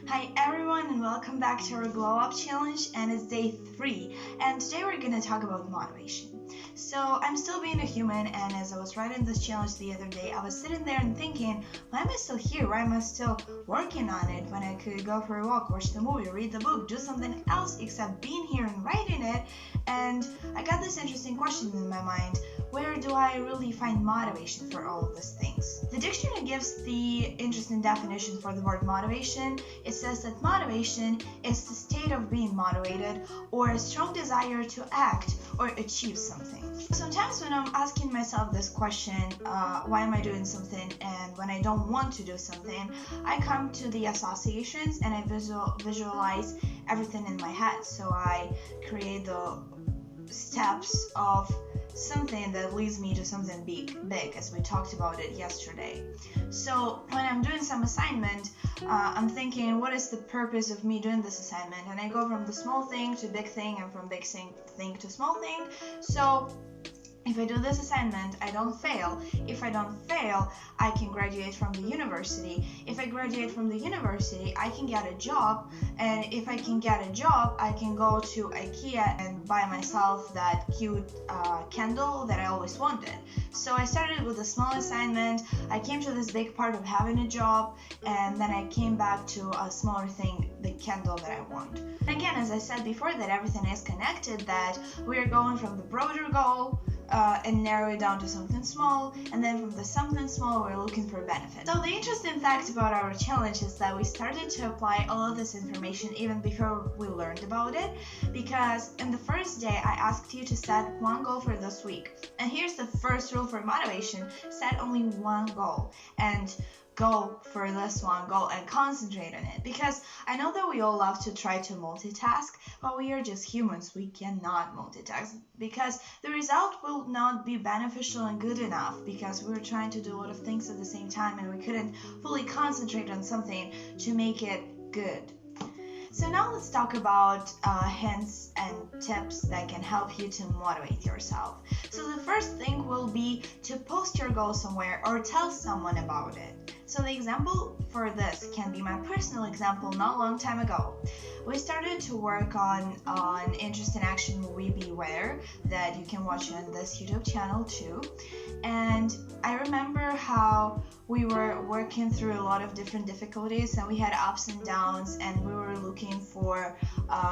Hi everyone and welcome back to our Glow Up Challenge, and it's day 3, and today we're going to talk about motivation. So I'm still being a human, and as I was writing this challenge the other day, I was sitting there and thinking, why am I still here? Why am I still working on it when I could go for a walk, watch the movie, read the book, do something else except being here and writing it? And I got this interesting question in my mind: where do I really find motivation for all of these things? The dictionary gives the interesting definition for the word motivation. It says that motivation is the state of being motivated or a strong desire to act or achieve something. Sometimes when I'm asking myself this question, why am I doing something, and when I don't want to do something, I come to the associations and I visualize everything in my head. So I create the steps of something that leads me to something big, as we talked about it yesterday. So when I'm doing some assignment, I'm thinking, what is the purpose of me doing this assignment? And I go from the small thing to big thing, and from big thing to small thing. So if I do this assignment, I don't fail. If I don't fail, I can graduate from the university. If I graduate from the university, I can get a job. And if I can get a job, I can go to IKEA and buy myself that cute candle that I always wanted. So I started with a small assignment. I came to this big part of having a job, and then I came back to a smaller thing, the candle that I want. And again, as I said before, that everything is connected, that we're going from the broader goal and narrow it down to something small, and then from the something small we're looking for benefit. So the interesting fact about our challenge is that we started to apply all of this information even before we learned about it, because in the first day I asked you to set one goal for this week. And here's the first rule for motivation: set only one goal and go for this one goal and concentrate on it. Because I know that we all love to try to multitask, but we are just humans. We cannot multitask because the result will not be beneficial and good enough, because we were trying to do a lot of things at the same time and we couldn't fully concentrate on something to make it good. So now let's talk about hints and tips that can help you to motivate yourself. So the first thing will be to post your goal somewhere or tell someone about it. So the example for this can be my personal example. Not a long time ago, we started to work on an interesting action movie, Beware, that you can watch on this YouTube channel too. And I remember how we were working through a lot of different difficulties, and we had ups and downs, and we were looking for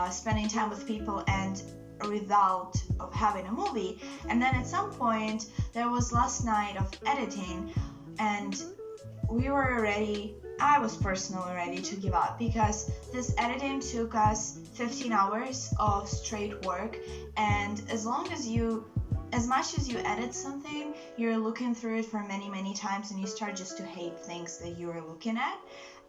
spending time with people and a result of having a movie. And then at some point there was last night of editing, and I was personally ready to give up, because this editing took us 15 hours of straight work, and as much as you edit something, you're looking through it for many times, and you start just to hate things that you were looking at.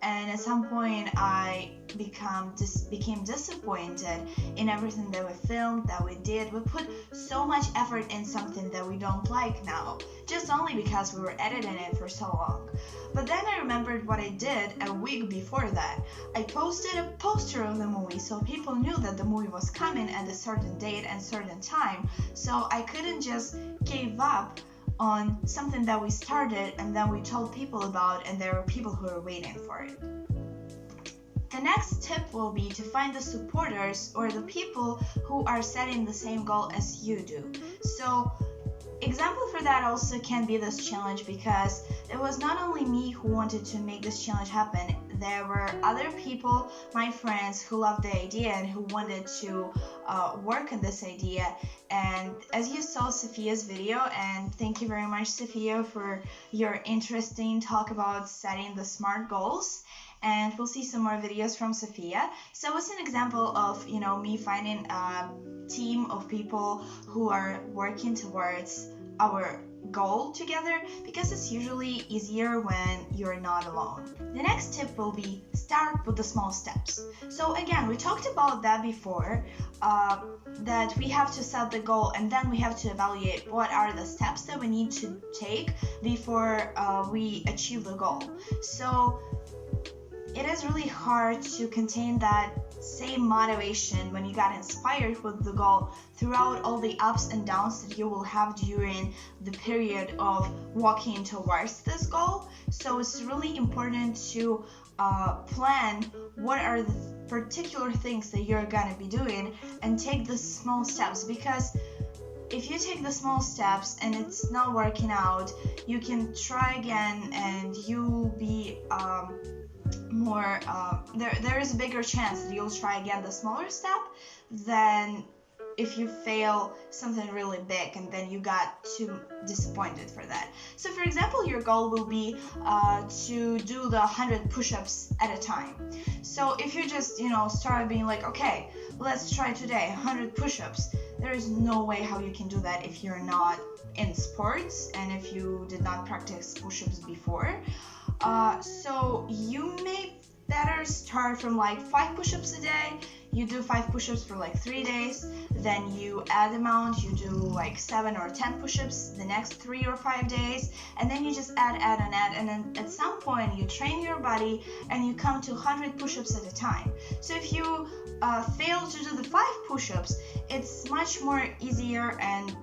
And at some point I became disappointed in everything that we filmed, that we did. We put so much effort in something that we don't like now, just only because we were editing it for so long. But then I remembered what I did a week before that. I posted a poster of the movie so people knew that the movie was coming at a certain date and certain time. So I couldn't just give up on something that we started and then we told people about, and there were people who were waiting for it. The next tip will be to find the supporters or the people who are setting the same goal as you do. So example for that also can be this challenge, because it was not only me who wanted to make this challenge happen. There were other people, my friends, who loved the idea and who wanted to work on this idea. And as you saw Sophia's video, and thank you very much, Sophia, for your interesting talk about setting the SMART goals. And we'll see some more videos from Sophia. So it's an example of, me finding a team of people who are working towards our goal together, because it's usually easier when you're not alone. The next tip will be start with the small steps. So again, we talked about that before, that we have to set the goal and then we have to evaluate what are the steps that we need to take before we achieve the goal. So it is really hard to contain that same motivation when you got inspired with the goal throughout all the ups and downs that you will have during the period of walking towards this goal. So it's really important to plan what are the particular things that you're gonna be doing and take the small steps, because if you take the small steps and it's not working out, you can try again and you'll be more there is a bigger chance that you'll try again the smaller step than if you fail something really big and then you got too disappointed for that. So for example, your goal will be to do the 100 push-ups at a time. So if you just start being like, okay, let's try today 100 push-ups, there is no way how you can do that if you're not in sports and if you did not practice push-ups before. So you may better start from like 5 push-ups a day. You do 5 push-ups for like 3 days, then you add amount, you do like 7 or 10 push-ups the next 3 or 5 days, and then you just add, and then at some point you train your body and you come to 100 push-ups at a time. So if you fail to do the 5 push-ups, it's much more easier and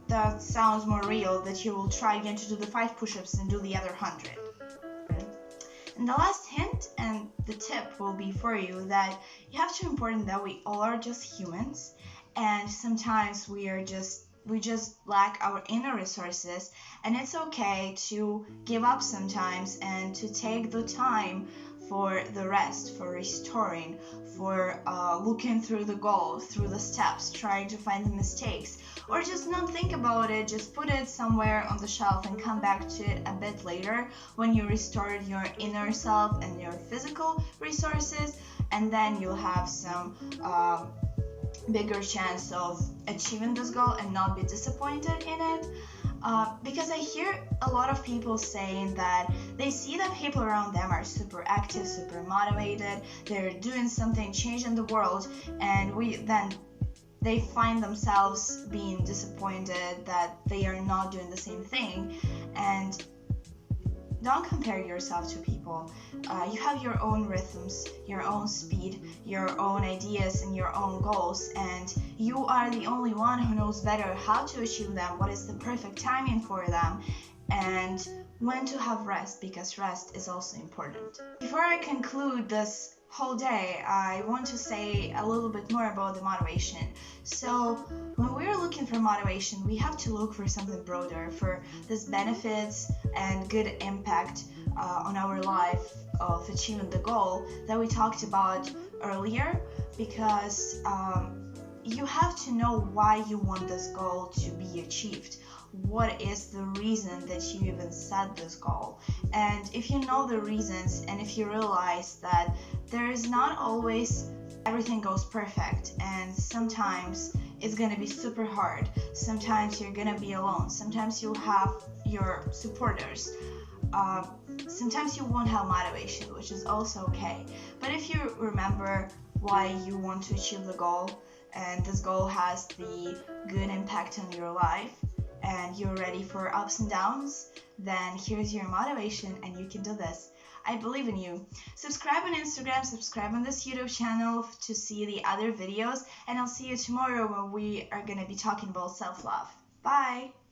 that sounds more real that you will try again to do the 5 push-ups and do the other 100. And the last hint and the tip will be for you that you have to important that we all are just humans, and sometimes we just lack our inner resources, and it's okay to give up sometimes and to take the time for the rest, for restoring, for looking through the goal, through the steps, trying to find the mistakes, or just not think about it, just put it somewhere on the shelf and come back to it a bit later when you restored your inner self and your physical resources, and then you'll have some bigger chance of achieving this goal and not be disappointed in it. Because I hear a lot of people saying that they see that people around them are super active, super motivated, they're doing something, changing the world, and they find themselves being disappointed that they are not doing the same thing. And don't compare yourself to people. You have your own rhythms, your own speed, your own ideas, and your own goals, and you are the only one who knows better how to achieve them, what is the perfect timing for them, and when to have rest, because rest is also important. Before I conclude this whole day, I want to say a little bit more about the motivation. So when we're looking for motivation, we have to look for something broader, for these benefits and good impact on our life of achieving the goal that we talked about earlier, because you have to know why you want this goal to be achieved. What is the reason that you even set this goal? And if you know the reasons, and if you realize that there is not always everything goes perfect, and sometimes it's gonna be super hard, sometimes you're gonna be alone, sometimes you'll have your supporters, sometimes you won't have motivation, which is also okay. But if you remember why you want to achieve the goal, and this goal has the good impact on your life, and you're ready for ups and downs, then here's your motivation and you can do this. I believe in you. Subscribe on Instagram, subscribe on this YouTube channel to see the other videos, and I'll see you tomorrow when we are going to be talking about self-love. Bye!